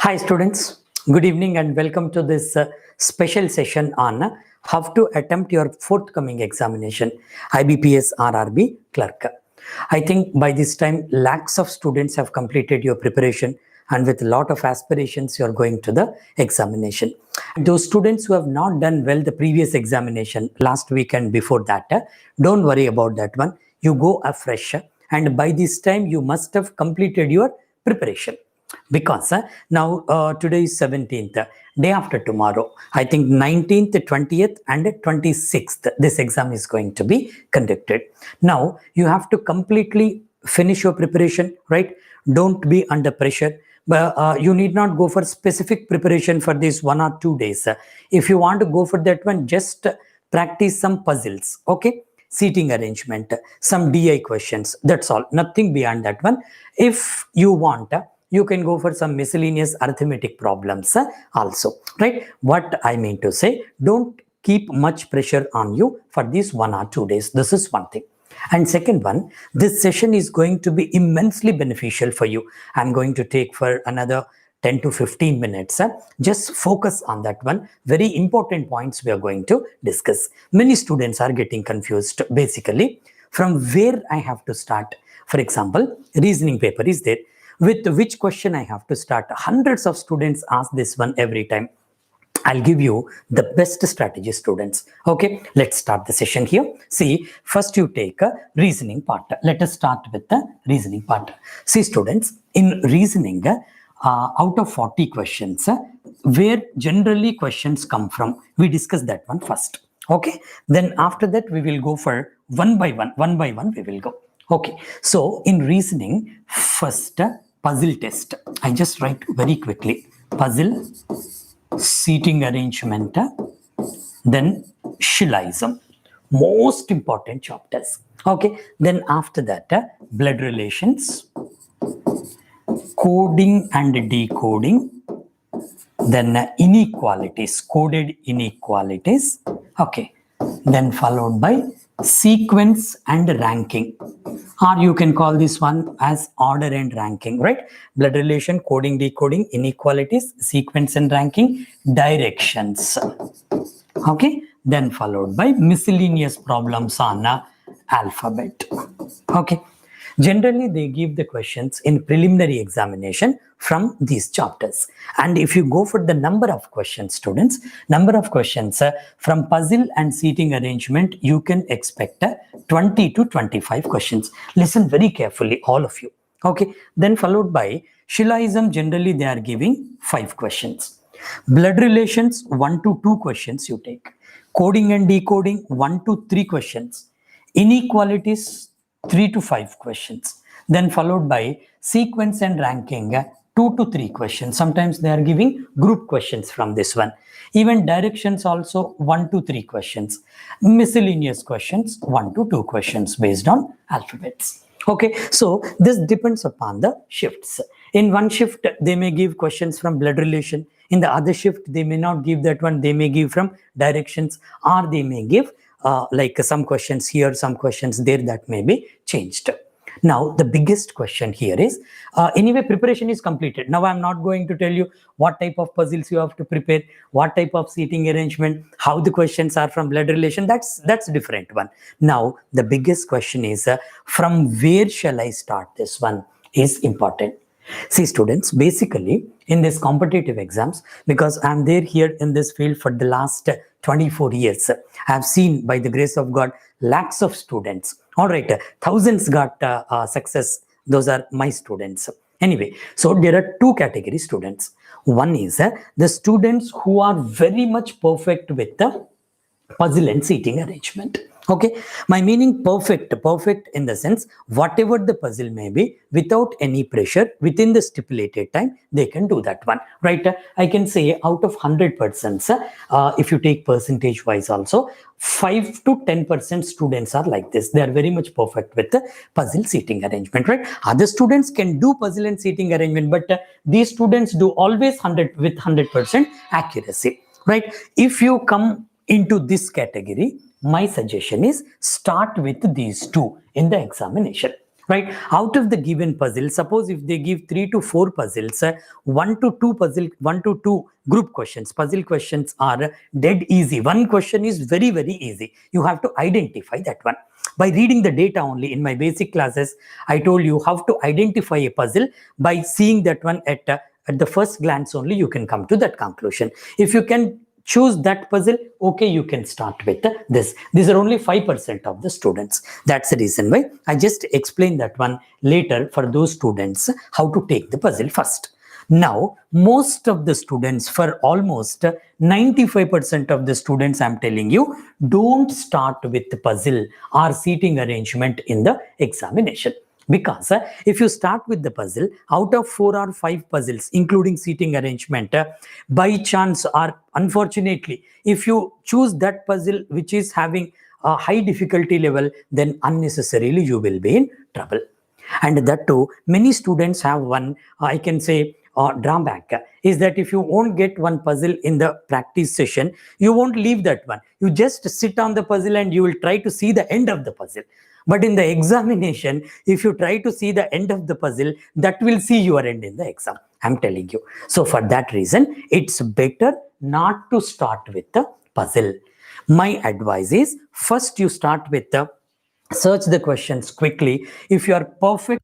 Hi students, good evening and welcome to this special session on how to attempt your forthcoming examination, IBPS RRB clerk. I think by this time lakhs of students have completed your preparation and with a lot of aspirations you are going to the examination. Those students who have not done well the previous examination last week and before that, don't worry about that one. You go afresh and by this time you must have completed your preparation. Because now today is 17th, day after tomorrow, I think 19th, 20th and 26th, this exam is going to be conducted. Now you have to completely finish your preparation, right? Don't be under pressure. But you need not go for specific preparation for this 1 or 2 days. If you want to go for that one, just practice some puzzles, okay? Seating arrangement, some DI questions, that's all, nothing beyond that one. If you want, you can go for some miscellaneous arithmetic problems also, right? What I mean to say, don't keep much pressure on you for these 1 or 2 days. This is one thing. And second one, this session is going to be immensely beneficial for you. I'm going to take for another 10 to 15 minutes. Just focus on that one. Very important points we are going to discuss. Many students are getting confused basically from where I have to start. For example, reasoning paper is there. With which question I have to start? Hundreds of students ask this one every time. I'll give you the best strategy, students. Okay, let's start the session here. See, first you take a reasoning part. Let us start with the reasoning part. See, students, in reasoning, out of 40 questions, where generally questions come from, we discuss that one first. Okay, then after that we will go for one by one we will go. Okay, so in reasoning, first puzzle test. I just write very quickly. Puzzle, seating arrangement, then Shillism. Most important chapters. Okay, then after that, blood relations, coding and decoding, then inequalities, coded inequalities. Okay, then followed by sequence and ranking, or you can call this one as order and ranking, right? Blood relation, coding, decoding, inequalities, sequence and ranking, directions. Okay, then followed by miscellaneous problems on alphabet. Okay, generally they give the questions in preliminary examination from these chapters, and if you go for the number of questions, students, number of questions from puzzle and seating arrangement, you can expect 20 to 25 questions. Listen very carefully, all of you. Okay, then followed by Shillism, generally they are giving 5 questions. Blood relations, 1 to 2 questions you take. Coding and decoding, 1 to 3 questions. Inequalities, 3 to 5 questions. Then followed by sequence and ranking, 2 to 3 questions. Sometimes they are giving group questions from this one. Even directions also 1 to 3 questions. Miscellaneous questions, 1 to 2 questions based on alphabets. Okay, so this depends upon the shifts. In one shift, they may give questions from blood relation. In the other shift, they may not give that one. They may give from directions, or they may give like some questions here, some questions there, that may be changed. Now, the biggest question here is, anyway, preparation is completed. Now, I'm not going to tell you what type of puzzles you have to prepare, what type of seating arrangement, how the questions are from blood relation. That's different one. Now, the biggest question is, from where shall I start this one is important. See, students, basically in this competitive exams, because I'm there here in this field for the last 24 years, I have seen, by the grace of God, lakhs of students. All right, thousands got success. Those are my students. Anyway, so there are 2 category students. One is the students who are very much perfect with the puzzle and seating arrangement. Okay, my meaning perfect in the sense, whatever the puzzle may be, without any pressure, within the stipulated time, they can do that one, right? I can say out of 100%, if you take percentage wise also, 5 to 10% students are like this. They are very much perfect with the puzzle seating arrangement, right? Other students can do puzzle and seating arrangement, but these students do always 100% accuracy, right? If you come into this category, my suggestion is start with these 2 in the examination. right? Out of the given puzzle, suppose if they give 3 to 4 puzzles, 1 to 2 group questions, puzzle questions are dead easy. One question is very, very easy. You have to identify that one. By reading the data only, in my basic classes, I told you how to identify a puzzle. By seeing that one at the first glance only, you can come to that conclusion. If you can choose that puzzle, okay, you can start with this. These are only 5% of the students. That's the reason why I just explain that one later for those students how to take the puzzle first. Now, most of the students, for almost 95% of the students, I'm telling you, don't start with the puzzle or seating arrangement in the examination. Because if you start with the puzzle, out of 4 or 5 puzzles, including seating arrangement, by chance or unfortunately, if you choose that puzzle which is having a high difficulty level, then unnecessarily you will be in trouble. And that too, many students have one, I can say, drawback is that if you won't get one puzzle in the practice session, you won't leave that one. You just sit on the puzzle and you will try to see the end of the puzzle. But in the examination, if you try to see the end of the puzzle, that will see your end in the exam. I'm telling you. So for that reason, it's better not to start with the puzzle. My advice is first you start with the search the questions quickly. If you are perfect,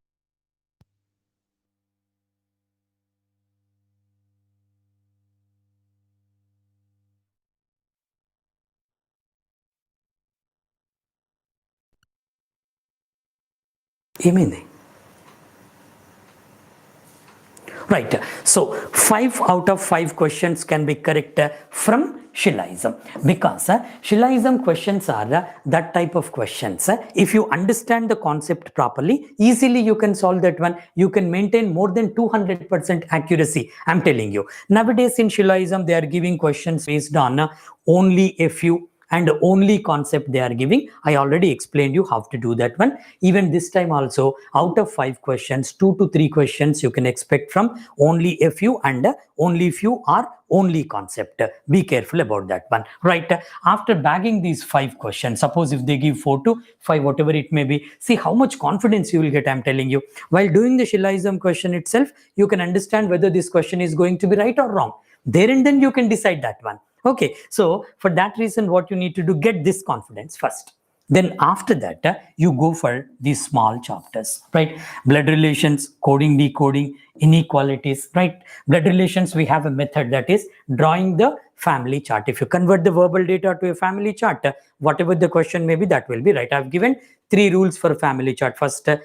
right? So 5 out of 5 questions can be correct from Shillism, because Shillism questions are that type of questions. If you understand the concept properly, easily you can solve that one. You can maintain more than 200% accuracy. I'm telling you. Nowadays in Shillism, they are giving questions based on only a few and only concept they are giving. I already explained you how to do that one. Even this time also, out of 5 questions, 2 to 3 questions you can expect from only a few, and only few are only concept. Be careful about that one, right? After bagging these 5 questions, suppose if they give 4 to 5, whatever it may be, see how much confidence you will get. I'm telling you, while doing the Shillism question itself, you can understand whether this question is going to be right or wrong. There and then you can decide that one. Okay, so for that reason, what you need to do, get this confidence first. Then after that, you go for these small chapters, right? Blood relations, coding, decoding, inequalities, right? Blood relations, we have a method, that is drawing the family chart. If you convert the verbal data to a family chart, whatever the question may be, that will be right. I've given 3 rules for family chart. First, in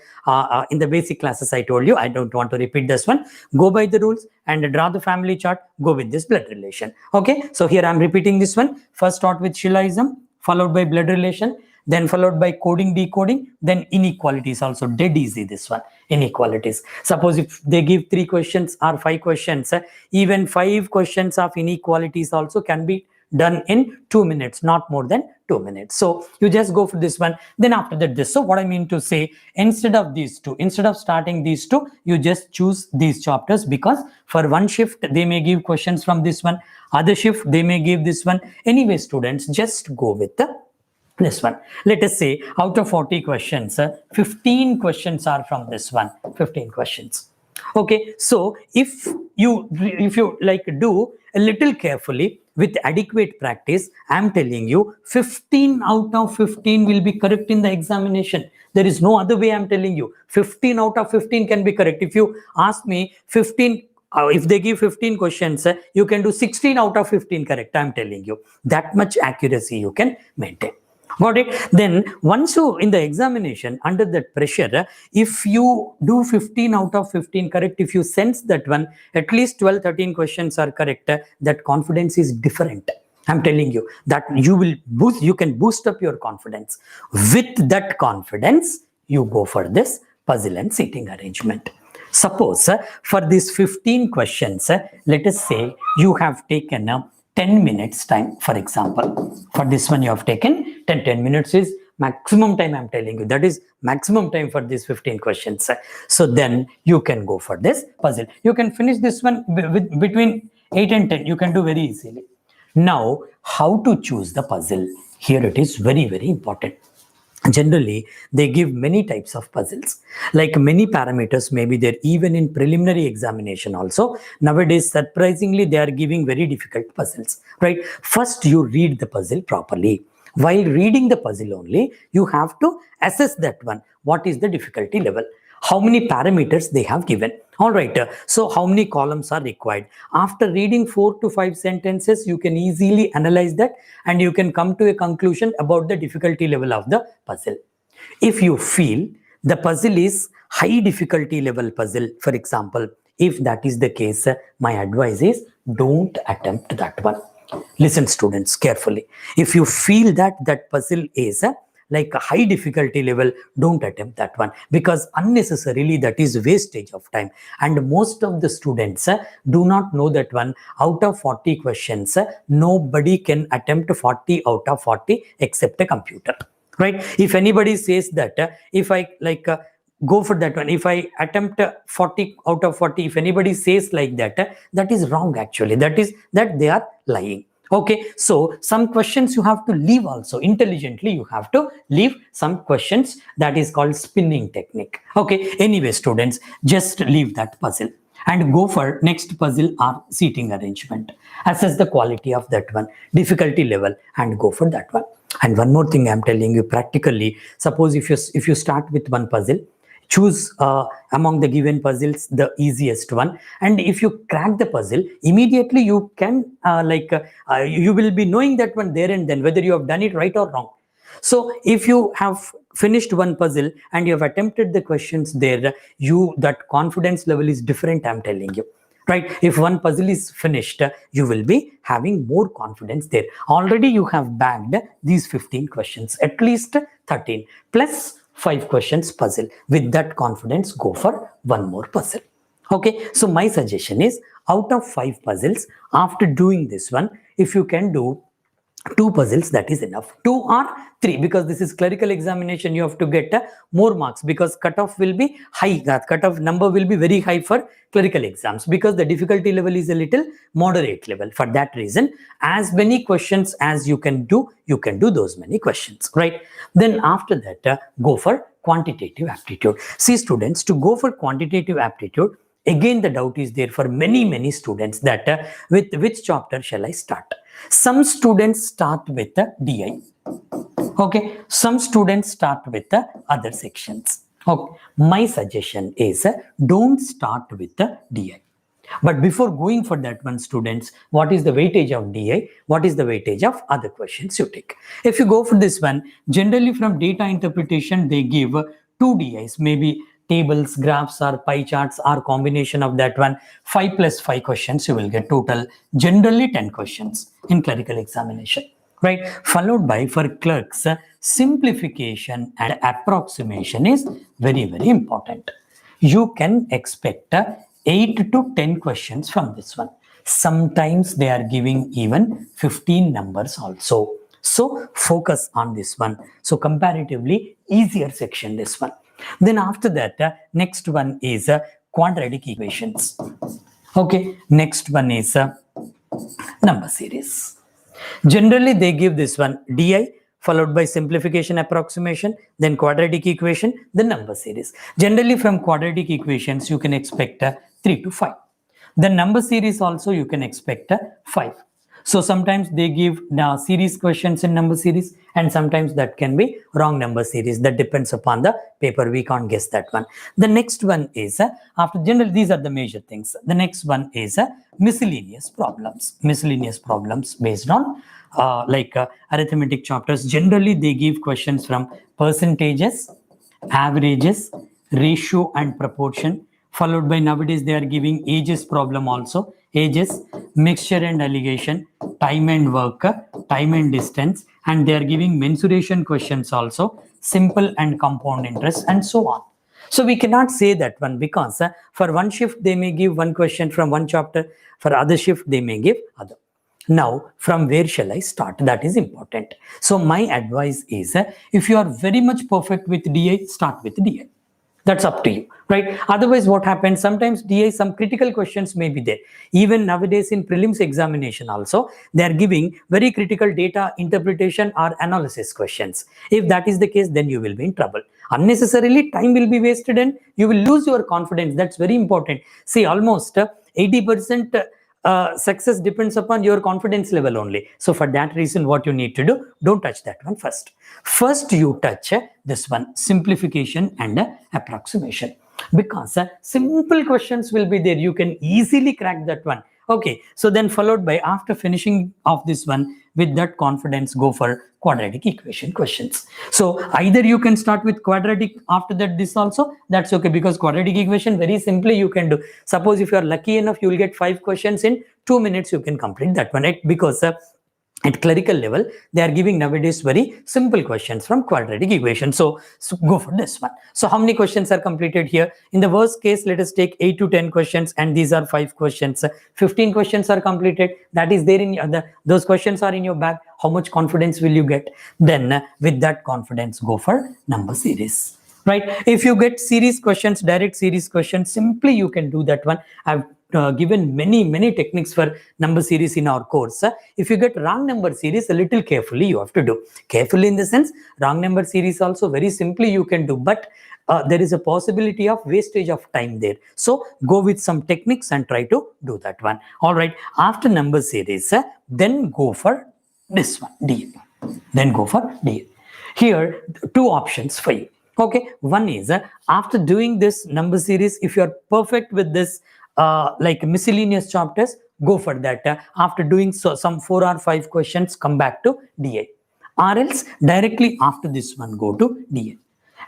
the basic classes, I told you, I don't want to repeat this one. Go by the rules and draw the family chart, go with this blood relation. Okay, so here I'm repeating this one. First start with Shillism, followed by blood relation, then followed by coding, decoding, then inequalities. Also dead easy, this one, inequalities. Suppose if they give 3 questions or 5 questions, even 5 questions of inequalities also can be done in 2 minutes, not more than 2 minutes. So you just go for this one. Then after that, this. So what I mean to say, instead of these 2, instead of starting these 2, you just choose these chapters, because for one shift they may give questions from this one, other shift they may give this one. Anyway, students, just go with this one. Let us say out of 40 questions, 15 questions are from this one. 15 questions. Okay, so if you like do a little carefully with adequate practice, I'm telling you 15 out of 15 will be correct in the examination. There is no other way. I'm telling you 15 out of 15 can be correct. If you ask me 15, if they give 15 questions, you can do 16 out of 15 correct. I'm telling you, that much accuracy you can maintain. Got it? Then once you in the examination, under that pressure, if you do 15 out of 15 correct, if you sense that one, at least 12, 13 questions are correct, that confidence is different. I'm telling you that you can boost up your confidence. With that confidence, you go for this puzzle and seating arrangement. Suppose for these 15 questions, let us say you have taken 10 minutes time, for example. For this one, you have taken 10 minutes is maximum time. I'm telling you, that is maximum time for these 15 questions. So then you can go for this puzzle. You can finish this one with between 8 and 10. You can do very easily. Now, how to choose the puzzle? Here it is very, very important. Generally, they give many types of puzzles, like many parameters may be there even in preliminary examination also. Nowadays, surprisingly, they are giving very difficult puzzles, right? First, you read the puzzle properly. While reading the puzzle only, you have to assess that one. What is the difficulty level? How many parameters they have given? All right, so how many columns are required? After reading 4 to 5 sentences, you can easily analyze that and you can come to a conclusion about the difficulty level of the puzzle. If you feel the puzzle is high difficulty level puzzle, for example, if that is the case, my advice is don't attempt that one. Listen, students, carefully. If you feel that that puzzle is like a high difficulty level, don't attempt that one, because unnecessarily that is wastage of time. And most of the students do not know that one. Out of 40 questions, nobody can attempt 40 out of 40 except a computer, right? If anybody says that if I go for that one, if I attempt 40 out of 40, if anybody says like that, that is wrong actually. That they are lying. Okay, so some questions you have to leave also. Intelligently you have to leave some questions. That is called spinning technique. Okay, anyway, students, just leave that puzzle and go for next puzzle or seating arrangement. Assess the quality of that one, difficulty level, and go for that one. And one more thing I'm telling you practically, suppose if you start with one puzzle, choose among the given puzzles the easiest one, and if you crack the puzzle immediately, you can you will be knowing that one there and then whether you have done it right or wrong. So if you have finished one puzzle and you have attempted the questions there, that confidence level is different, I'm telling you, right? If one puzzle is finished, you will be having more confidence there. Already you have bagged these 15 questions, at least 13 plus 5 questions puzzle. With that confidence, go for one more puzzle. Okay, so my suggestion is, out of 5 puzzles, after doing this one, if you can do 2 puzzles, that is enough. 2 or 3, because this is clerical examination, you have to get more marks, because cutoff will be high. That cutoff number will be very high for clerical exams, because the difficulty level is a little moderate level. For that reason, as many questions as you can do those many questions, right? Then after that, go for quantitative aptitude. See, students, to go for quantitative aptitude, again the doubt is there for many students that with which chapter shall I start? Some students start with the DI. Okay, some students start with the other sections. Okay, my suggestion is don't start with the DI. But before going for that one, students, what is the weightage of DI? What is the weightage of other questions you take? If you go for this one, generally from data interpretation, they give 2 DIs, maybe tables, graphs, or pie charts, or combination of that one. 5 plus 5 questions you will get, total generally 10 questions in clerical examination, right? Followed by, for clerks, simplification and approximation is very important. You can expect 8 to 10 questions from this one. Sometimes they are giving even 15 numbers also. So focus on this one. So comparatively easier section, this one. Then after that, next one is quadratic equations. Okay, next one is number series. Generally, they give this one DI, followed by simplification approximation, then quadratic equation, then number series. Generally, from quadratic equations, you can expect 3 to 5. The number series also you can expect 5. So sometimes they give series questions in number series, and sometimes that can be wrong number series. That depends upon the paper. We can't guess that one. The next one is, after general, these are the major things. The next one is miscellaneous problems. Miscellaneous problems based on arithmetic chapters. Generally, they give questions from percentages, averages, ratio and proportion, followed by, nowadays they are giving ages problem also. Ages, mixture and alligation, time and work, time and distance, and they are giving mensuration questions also, simple and compound interest, and so on. So we cannot say that one, because for one shift they may give one question from one chapter, for other shift they may give other. Now, from where shall I start? That is important. So my advice is, if you are very much perfect with DI, start with DI. That's up to you, right? Otherwise, what happens, sometimes DI, some critical questions may be there. Even nowadays in prelims examination also, they are giving very critical data interpretation or analysis questions. If that is the case, then you will be in trouble. Unnecessarily, time will be wasted and you will lose your confidence. That's very important. See, almost 80% success depends upon your confidence level only. So for that reason, what you need to do, don't touch that one first. First, you touch this one, simplification and approximation. Because simple questions will be there. You can easily crack that one. Okay, so then followed by, after finishing off this one, with that confidence, go for quadratic equation questions. So either you can start with quadratic, after that this also, that's okay, because quadratic equation very simply you can do. Suppose if you are lucky enough, you will get 5 questions in 2 minutes, you can complete that one, right? Because at clerical level, they are giving nowadays very simple questions from quadratic equation. So go for this one. So how many questions are completed here? In the worst case, let us take 8 to 10 questions, and these are 5 questions. 15 questions are completed. That is there in those questions are in your bag. How much confidence will you get? Then with that confidence, go for number series. Right? If you get series questions, direct series questions, simply you can do that one. I've given many techniques for number series in our course. If you get wrong number series, a little carefully you have to do. Carefully in the sense, wrong number series also very simply you can do, but there is a possibility of wastage of time there. So go with some techniques and try to do that one. All right. After number series, then go for this one, D. Then go for D. Here, 2 options for you. Okay, one is after doing this number series, if you are perfect with this like miscellaneous chapters, go for that. After doing some 4 or 5 questions, come back to DA, or else directly after this one, go to DA.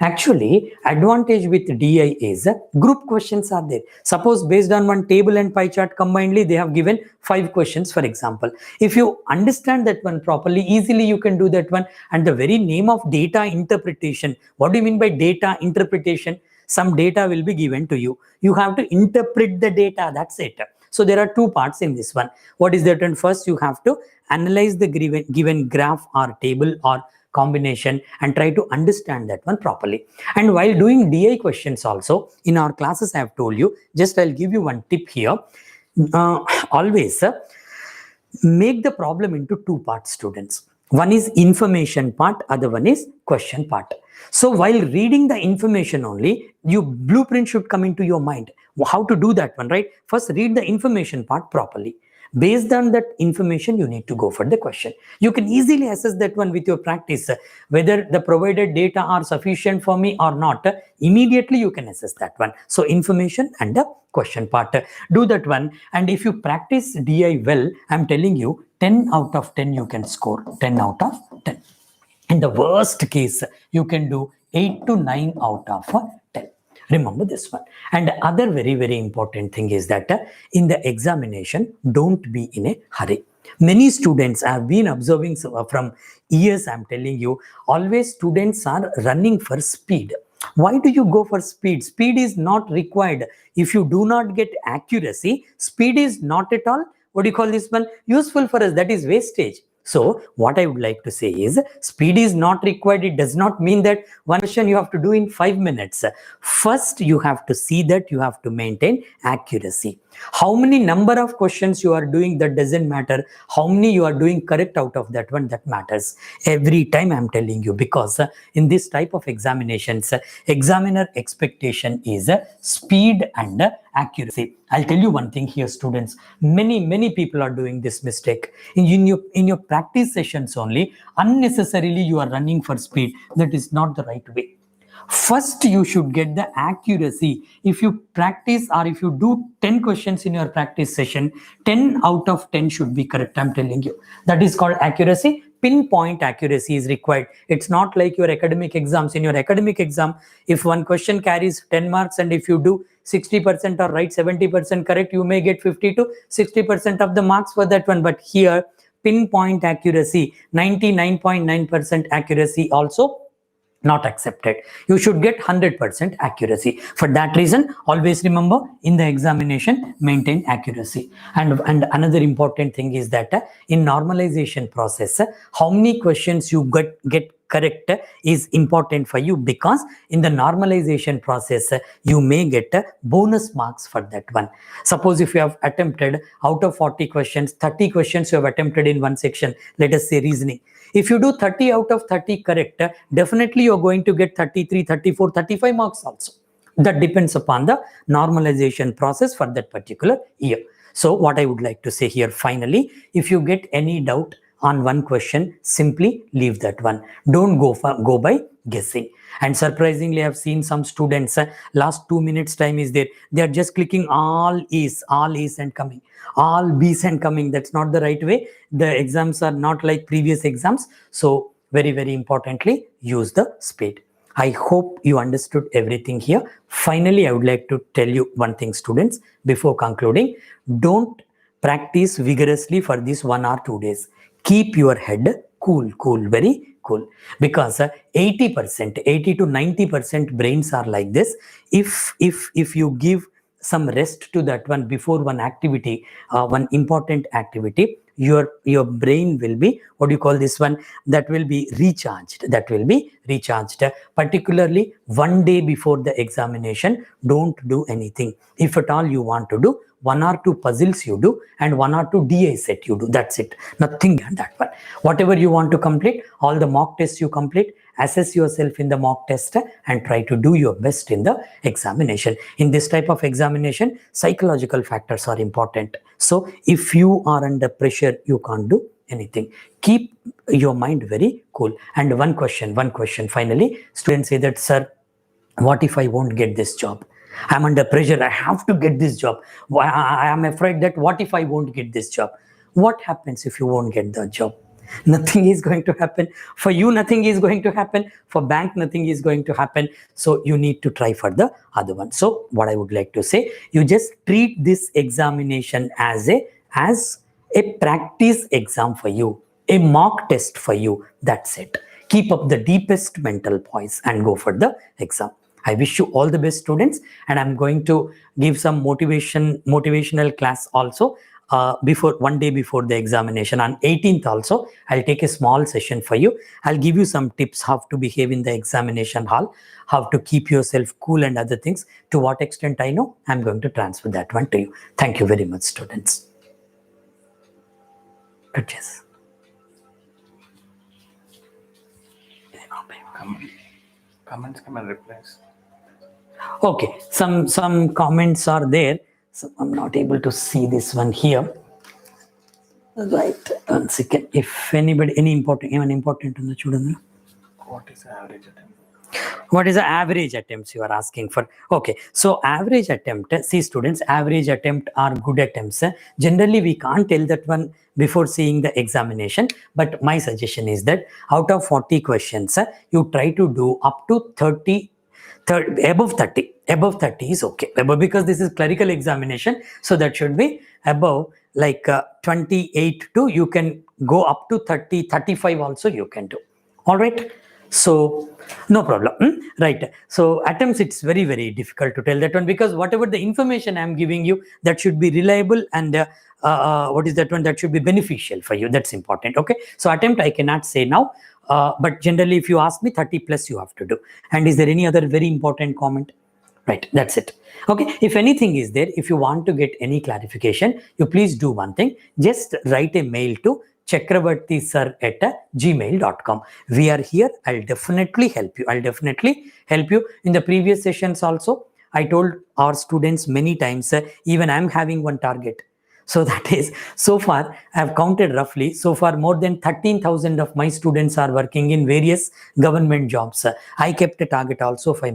Actually, advantage with DI is group questions are there. Suppose based on one table and pie chart combinedly, they have given 5 questions, for example. If you understand that one properly, easily you can do that one. And the very name of data interpretation, what do you mean by data interpretation? Some data will be given to you. You have to interpret the data, that's it. So there are 2 parts in this one. What is that? And first you have to analyze the given graph or table or combination and try to understand that one properly. And while doing DI questions also, in our classes I have told you, just I'll give you one tip here. Always make the problem into 2 parts, students. One is information part, other one is question part. So while reading the information only, your blueprint should come into your mind. How to do that one, right? First, read the information part properly. Based on that information, you need to go for the question. You can easily assess that one with your practice, whether the provided data are sufficient for me or not. Immediately you can assess that one. So information and the question part, do that one. And if you practice DI well, I'm telling you, 10 out of 10 you can score, 10 out of 10. In the worst case, you can do 8 to 9 out of 10. Remember this one. And other very important thing is that in the examination, don't be in a hurry. Many students have been observing from years, I'm telling you, always students are running for speed. Why do you go for speed? Speed is not required. If you do not get accuracy, speed is not at all, what do you call this one, useful for us. That is wastage. So what I would like to say is, speed is not required. It does not mean that one question you have to do in 5 minutes. First, you have to see that you have to maintain accuracy. How many number of questions you are doing, that doesn't matter. How many you are doing correct out of that one, that matters. Every time I'm telling you, because in this type of examinations, examiner expectation is speed and accuracy. I'll tell you one thing here, students. Many people are doing this mistake. In your practice sessions only, unnecessarily you are running for speed. That is not the right way. First, you should get the accuracy. If you practice, or if you do 10 questions in your practice session, 10 out of 10 should be correct. I'm telling you. That is called accuracy. Pinpoint accuracy is required. It's not like your academic exams. In your academic exam, if one question carries 10 marks and if you do 60% or write 70% correct, you may get 50 to 60% of the marks for that one. But here, pinpoint accuracy, 99.9% accuracy also not accepted. You should get 100% accuracy. For that reason, always remember, in the examination, maintain accuracy. And another important thing is that in normalization process, how many questions you get correct is important for you, because in the normalization process, you may get bonus marks for that one. Suppose if you have attempted out of 40 questions, 30 questions you have attempted in one section, let us say reasoning. If you do 30 out of 30 correct, definitely you're going to get 33, 34, 35 marks also. That depends upon the normalization process for that particular year. So what I would like to say here finally, if you get any doubt on one question, simply leave that one. Don't go by guessing. And surprisingly, I've seen some students, last 2 minutes time is there. They are just clicking all A's and coming. All B's and coming. That's not the right way. The exams are not like previous exams. So very, very importantly, use the speed. I hope you understood everything here. Finally, I would like to tell you one thing, students, before concluding. Don't practice vigorously for this 1 or 2 days. Keep your head cool, very cool. Because 80 to 90% brains are like this. If you give some rest to that one before one activity, one important activity, your brain will be, what do you call this one, that will be recharged. Particularly 1 day before the examination, don't do anything. If at all you want to do, 1 or 2 puzzles you do and 1 or 2 DI set you do. That's it. Nothing beyond that one. Whatever you want to complete, all the mock tests you complete, assess yourself in the mock test and try to do your best in the examination. In this type of examination, psychological factors are important. So if you are under pressure, you can't do anything. Keep your mind very cool. And one question finally, students say that, sir, what if I won't get this job? I'm under pressure. I have to get this job. I am afraid that what if I won't get this job? What happens if you won't get the job? Nothing is going to happen. For you, nothing is going to happen. For bank, nothing is going to happen. So you need to try for the other one. So what I would like to say, you just treat this examination as a practice exam for you, a mock test for you. That's it. Keep up the deepest mental poise and go for the exam. I wish you all the best, students, and I'm going to give some motivational class also before 1 day before the examination. On 18th also, I'll take a small session for you. I'll give you some tips how to behave in the examination hall, how to keep yourself cool and other things. To what extent I know, I'm going to transfer that one to you. Thank you very much, students. Good chess. Comments, come and replies. Okay, some comments are there. So I'm not able to see this one here. Right, 1 second. If anybody, even important on the children. What is the average attempt? What is the average attempts you are asking for? Okay, so average attempt, see students, average attempt are good attempts. Generally, we can't tell that one before seeing the examination, but my suggestion is that out of 40 questions, you try to do up to 30, above 30 is okay, because this is clerical examination, so that should be above like 28 to, you can go up to 30, 35 also you can do. All right, so no problem. Right, so attempts, it's very, very difficult to tell that one, because whatever the information I'm giving you, that should be reliable, and what is that one, that should be beneficial for you. That's important. Okay, so attempt I cannot say now, but generally if you ask me, 30 plus you have to do. And is there any other very important comment? Right, that's it. Okay, if anything is there, if you want to get any clarification, you please do one thing, just write a mail to chakravarthysir@gmail.com. We are here. I'll definitely help you. In the previous sessions also, I told our students many times, even I'm having one target. So that is, so far I have counted roughly, so far more than 13,000 of my students are working in various government jobs. I kept a target also for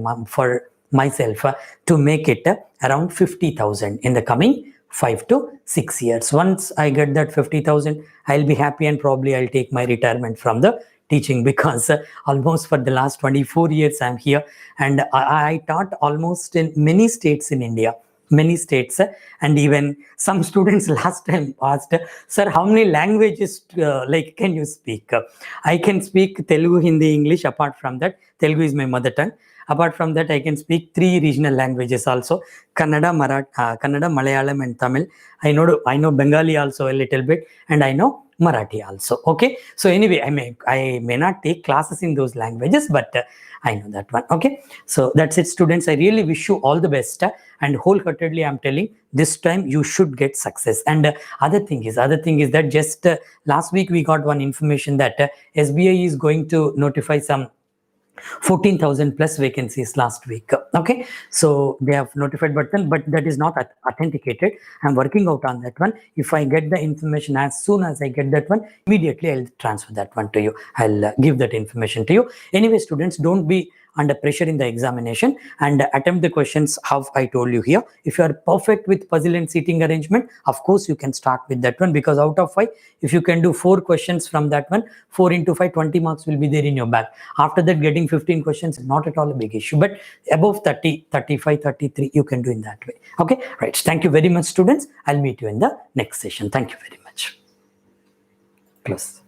myself to make it around 50,000 in the coming 5 to 6 years. Once I get that 50,000, I'll be happy, and probably I'll take my retirement from the teaching, because almost for the last 24 years I'm here, and I taught almost in many states in India. And even some students last time asked, sir, how many languages can you speak? I can speak Telugu, Hindi, English. Apart from that, Telugu is my mother tongue. Apart from that, I can speak 3 regional languages also: Kannada, Kannada, Malayalam, and Tamil. I know Bengali also a little bit, and I know Marathi also. Okay, so anyway, I may not take classes in those languages, but I know that one. Okay, so that's it, students. I really wish you all the best, and wholeheartedly I'm telling, this time you should get success. And other thing is that just last week we got one information that SBI is going to notify some 14,000 plus vacancies last week. Okay, so they have notified, but that is not authenticated. I'm working out on that one. If I get the information, as soon as I get that one, immediately I'll transfer that one to you. I'll give that information to you. Anyway, students, don't be under pressure in the examination, and attempt the questions how I told you here. If you are perfect with puzzle and seating arrangement, of course you can start with that one, because out of 5, if you can do 4 questions from that one, 4 into 5, 20 marks will be there in your bag. After that, getting 15 questions is not at all a big issue, but above 30, 35, 33, you can do in that way. Okay, right. Thank you very much, students. I'll meet you in the next session. Thank you very much. Close.